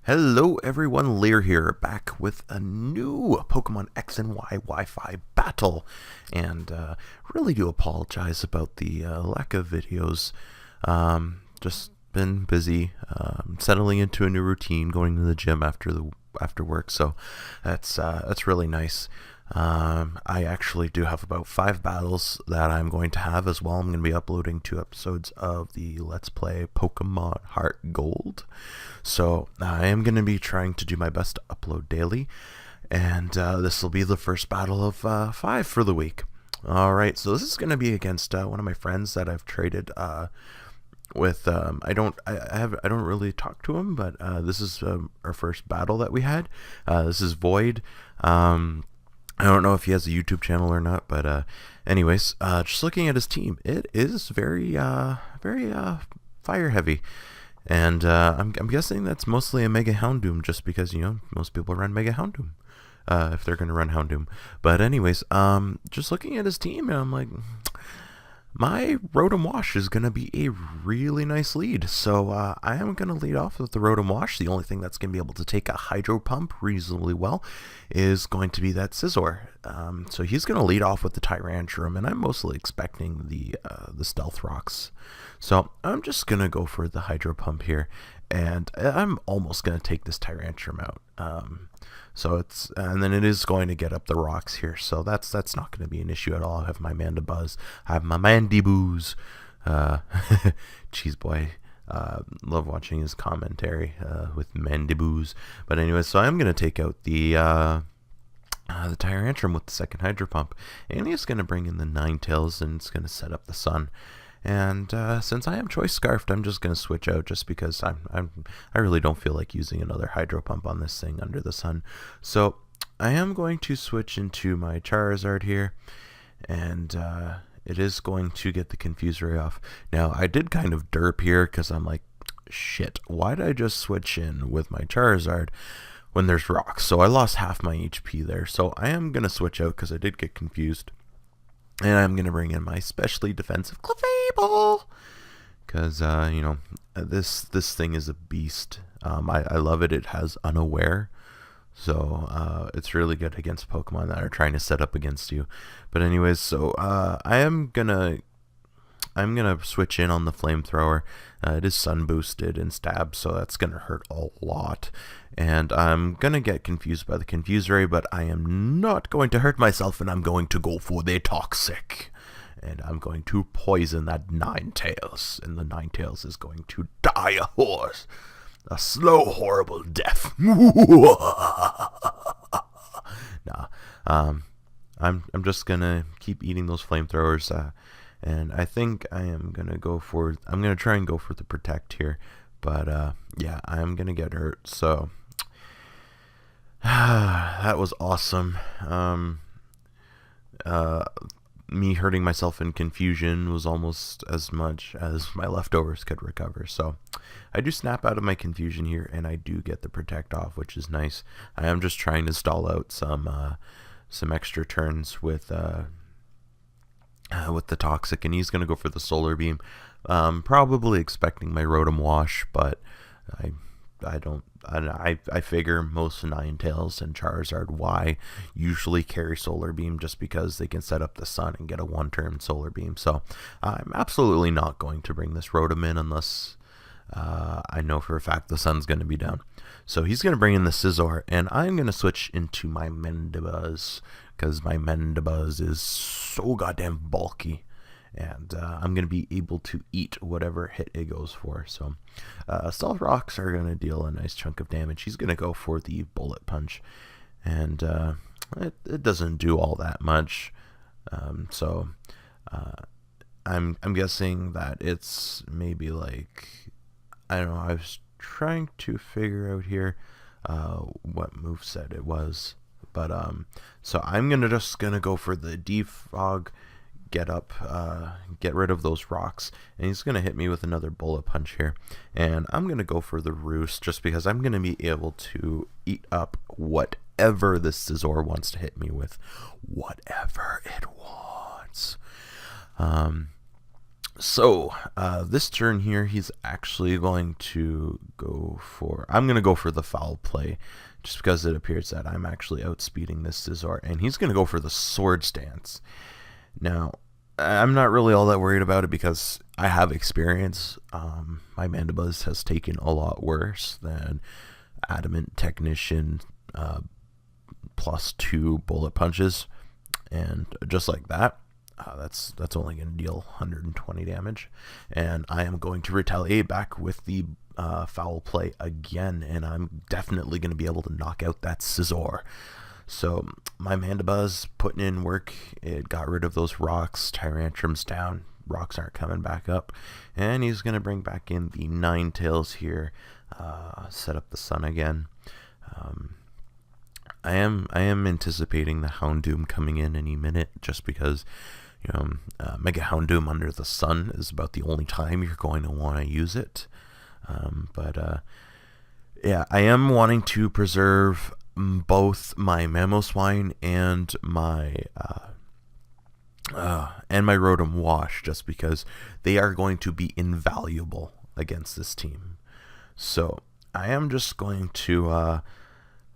Hello everyone, Lear here, back with a new Pokemon X and Y Wi-Fi battle, and really do apologize about the lack of videos. Just been busy settling into a new routine, going to the gym after work, so that's really nice. I actually do have about 5 battles that I'm going to have as well. I'm going to be uploading 2 episodes of the Let's Play Pokemon Heart Gold. So I am going to be trying to do my best to upload daily. And this will be the first battle of 5 for the week. Alright, so this is going to be against one of my friends that I've traded with. I don't really talk to him, but this is our first battle that we had. This is Void. I don't know if he has a YouTube channel or not, but anyways, just looking at his team, it is very fire heavy, and I'm guessing that's mostly a Mega Houndoom, just because most people run Mega Houndoom if they're gonna run Houndoom. But anyways, just looking at his team, I'm like, my Rotom Wash is going to be a really nice lead. So I am going to lead off with the Rotom Wash. The only thing that's going to be able to take a Hydro Pump reasonably well is going to be that Scizor. So he's going to lead off with the Tyrantrum, and I'm mostly expecting the Stealth Rocks. So I'm just going to go for the Hydro Pump here, and I'm almost going to take this Tyrantrum out. And then it is going to get up the rocks here, so that's not going to be an issue at all. I have my Mandibuzz, I have my Mandiboos. Cheese Boy, love watching his commentary with Mandiboos. But anyway, so I'm going to take out the Tyrantrum with the second Hydro Pump, and he's going to bring in the Ninetales, and it's going to set up the Sun. And since I am Choice Scarfed, I'm just going to switch out just because I really don't feel like using another Hydro Pump on this thing under the sun. So I am going to switch into my Charizard here, and it is going to get the Confuse Ray off. Now, I did kind of derp here because I'm like, shit, why did I just switch in with my Charizard when there's rocks? So I lost half my HP there. So I am going to switch out because I did get confused. And I'm going to bring in my specially defensive Clefable, because, this thing is a beast. I love it. It has Unaware, so it's really good against Pokemon that are trying to set up against you. But anyways, so I'm gonna switch in on the Flamethrower. It is Sun boosted and stab, so that's gonna hurt a lot. And I'm gonna get confused by the Confuse Ray, but I am not going to hurt myself, and I'm going to go for the Toxic. And I'm going to poison that Ninetales, and the Ninetales is going to die a horse. A slow, horrible death. Nah, I'm just gonna keep eating those Flamethrowers, and I think I'm gonna try and go for the Protect here, but yeah, I'm gonna get hurt. So that was awesome. Me hurting myself in confusion was almost as much as my leftovers could recover. So I do snap out of my confusion here, and I do get the Protect off, which is nice. I am just trying to stall out some extra turns with the Toxic, and he's going to go for the Solar Beam. Probably expecting my Rotom Wash, but I figure most Ninetales and Charizard Y usually carry Solar Beam just because they can set up the Sun and get a one-turn Solar Beam. So I'm absolutely not going to bring this Rotom in unless I know for a fact the Sun's going to be down. So he's going to bring in the Scizor, and I'm going to switch into my Mandibuzz because my Mandibuzz is so goddamn bulky. And I'm going to be able to eat whatever hit it goes for. So Stealth Rocks are going to deal a nice chunk of damage. He's going to go for the Bullet Punch. And it doesn't do all that much. So I'm guessing that it's maybe like, I don't know, I was trying to figure out here what moveset it was. But so I'm just going to go for the Defog, get up, get rid of those rocks, and he's going to hit me with another Bullet Punch here, and I'm going to go for the Roost just because I'm going to be able to eat up whatever the Scizor wants to hit me with, whatever it wants. So, this turn here, he's actually going to go for... I'm going to go for the foul play, just because it appears that I'm actually outspeeding this Scizor, and he's going to go for the Sword Stance. Now, I'm not really all that worried about it because I have experience. My Mandibuzz has taken a lot worse than Adamant Technician +2 bullet punches, and just like that, that's only going to deal 120 damage, and I am going to retaliate back with the foul play again, and I'm definitely going to be able to knock out that Scizor. So my Mandibuzz putting in work. It got rid of those rocks. Tyrantrum's down. Rocks aren't coming back up, and he's going to bring back in the Ninetales here. Set up the sun again. I am anticipating the Houndoom coming in any minute, just because, you know, Mega Houndoom under the sun is about the only time you're going to want to use it. Yeah, I am wanting to preserve both my Mamoswine and my Rotom Wash, just because they are going to be invaluable against this team. So I am just going to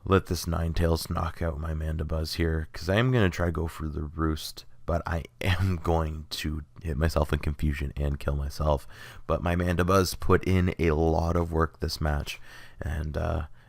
let this Ninetales knock out my Mandibuzz here, because I am going to try to go for the Roost, but I am going to hit myself in confusion and kill myself. But my Mandibuzz put in a lot of work this match, and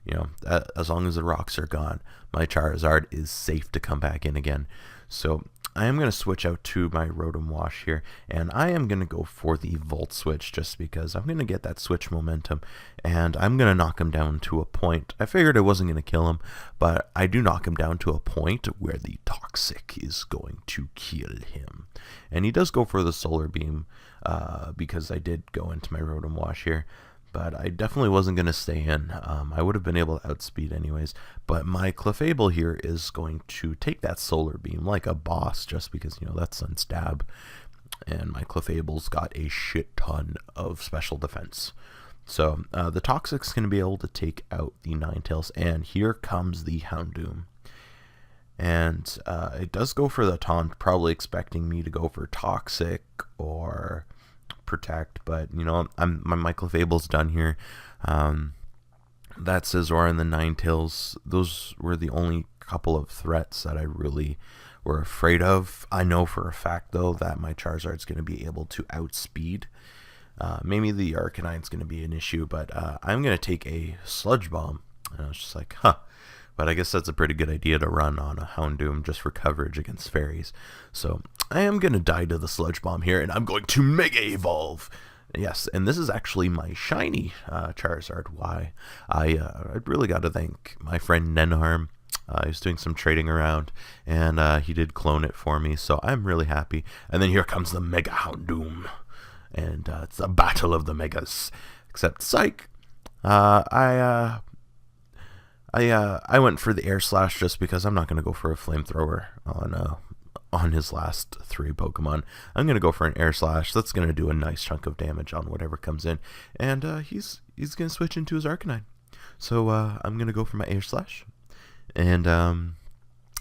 you know, as long as the rocks are gone, my Charizard is safe to come back in again. So I am going to switch out to my Rotom Wash here, and I am going to go for the Volt Switch, just because I'm going to get that switch momentum, and I'm going to knock him down to a point. I figured I wasn't going to kill him, but I do knock him down to a point where the Toxic is going to kill him. And he does go for the Solar Beam, because I did go into my Rotom Wash here. But I definitely wasn't going to stay in. I would have been able to outspeed anyways. But my Clefable here is going to take that Solar Beam like a boss, just because, you know, that's Sunstab. And my Clefable's got a shit ton of special defense. So the Toxic's going to be able to take out the Ninetales. And here comes the Houndoom. And it does go for the Taunt, probably expecting me to go for Toxic or Protect, but you know, my Clefable's done here. That Scizor and the Ninetales, those were the only couple of threats that I really were afraid of. I know for a fact though that my Charizard's going to be able to outspeed. Maybe the Arcanine's going to be an issue, but I'm going to take a Sludge Bomb. And I was just like, huh. But I guess that's a pretty good idea to run on a Houndoom just for coverage against fairies. So I am going to die to the Sludge Bomb here, and I'm going to Mega Evolve. Yes, and this is actually my shiny Charizard. Why? I really got to thank my friend Nenharm. He was doing some trading around, and he did clone it for me, so I'm really happy. And then here comes the Mega Houndoom, and it's a battle of the Megas. Except, psych, I went for the Air Slash just because I'm not going to go for a Flamethrower on his last 3 Pokemon. I'm going to go for an Air Slash. That's going to do a nice chunk of damage on whatever comes in. And he's going to switch into his Arcanine. So I'm going to go for my Air Slash. And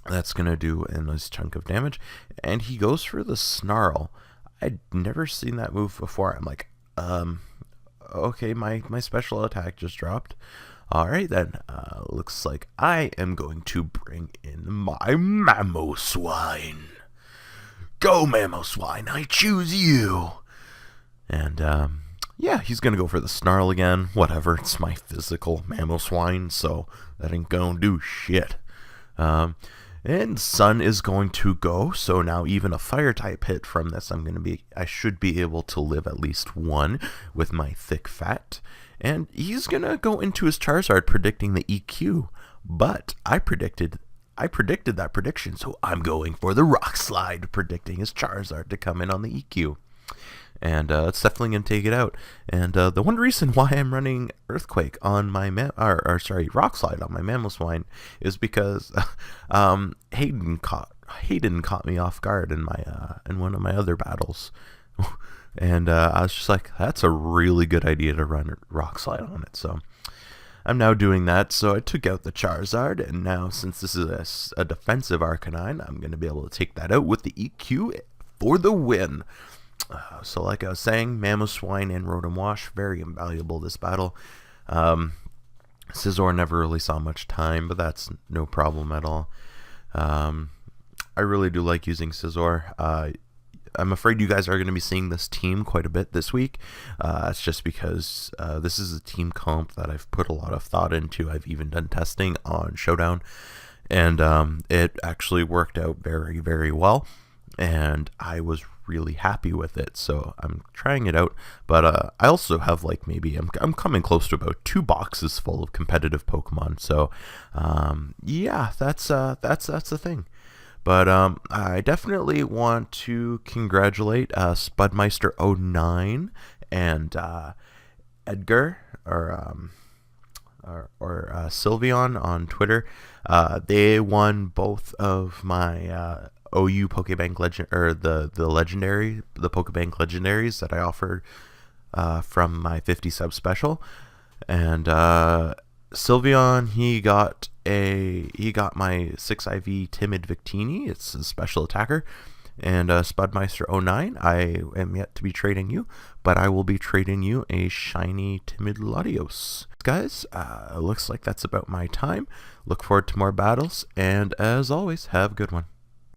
that's going to do a nice chunk of damage. And he goes for the Snarl. I'd never seen that move before. I'm like, okay, my special attack just dropped. Alright then, looks like I am going to bring in my Mamoswine. Go Mamoswine, I choose you! And, yeah, he's gonna go for the Snarl again. Whatever, it's my physical Mamoswine, so that ain't gonna do shit. And Sun is going to go, so now even a Fire-type hit from this, I should be able to live at least 1 with my Thick Fat. And he's going to go into his Charizard predicting the EQ. But I predicted that prediction, so I'm going for the Rock Slide, predicting his Charizard to come in on the EQ. And it's definitely going to take it out. And the one reason why I'm running Earthquake on my Rock Slide on my Mamoswine is because Hayden caught me off guard in one of my other battles. And I was just like, that's a really good idea to run Rock Slide on it. So I'm now doing that. So I took out the Charizard, and now since this is a defensive Arcanine, I'm going to be able to take that out with the EQ for the win. So like I was saying, Mamoswine and Rotom Wash, very invaluable this battle. Scizor never really saw much time, but that's no problem at all. I really do like using Scizor. I'm afraid you guys are going to be seeing this team quite a bit this week. It's just because this is a team comp that I've put a lot of thought into. I've even done testing on Showdown, and it actually worked out very, very well. And I was really happy with it, so I'm trying it out. But I also have like maybe I'm coming close to about 2 boxes full of competitive Pokemon. So yeah, that's the thing. But I definitely want to congratulate Spudmeister09 and Edgar or Sylveon on Twitter. They won both of my OU Pokebank Legend, or the Pokebank Legendaries that I offered from my 50 sub special. And Sylveon, he got my 6IV Timid Victini. It's a special attacker. And Spudmeister09, I am yet to be trading you, but I will be trading you a shiny Timid Latios. Guys, looks like that's about my time. Look forward to more battles, and as always, have a good one.